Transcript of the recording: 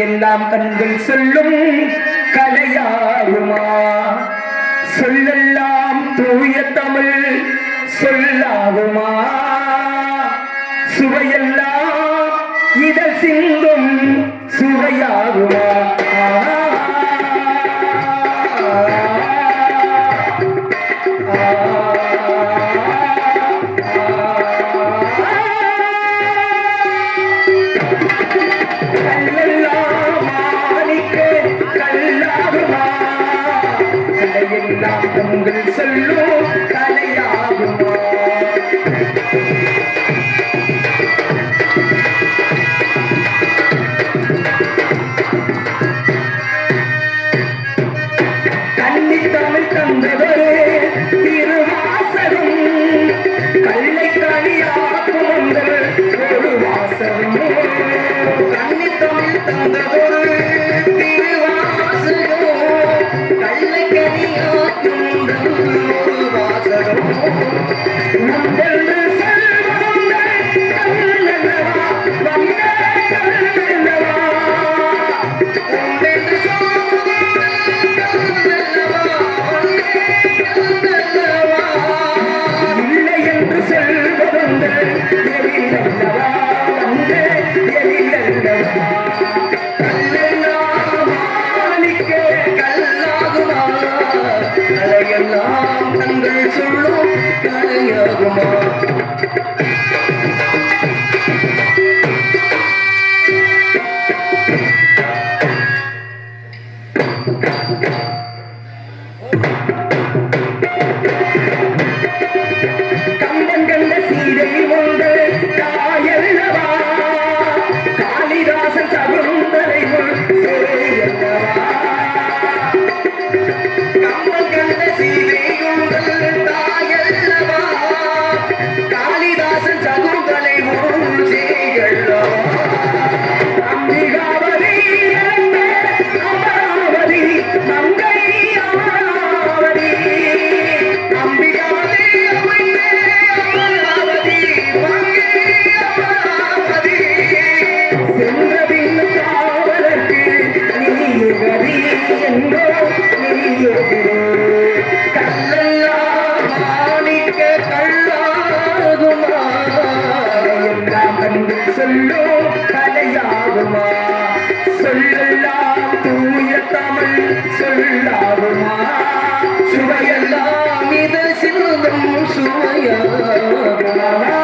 கலையெல்லாம் கண்கள் சொல்லும் கலையாகுமா? சொல்லெல்லாம் தூய தமிழ் சொல்லாகுமா? சுவையெல்லாம் இதழ் சிந்தும் சுவையாகுமா? கண்கள் சொல்லும் கலையாகுமா? கன்னித்தமிழ் தந்தவரே திருவாசகம் கல்லை கனியாக்கும் ஒரு வாசகம். கன்னித்தமிழ் தந்தவரே திருவாசகம் கல்லை கனியாக்கும் சொல்லும் கலையாகுமா? சொல்லெல்லாம் தூய தமிழ் சொல்லாகுமா? சுவையெல்லாம் இதழ் சிந்தும் சுவையாகுமா?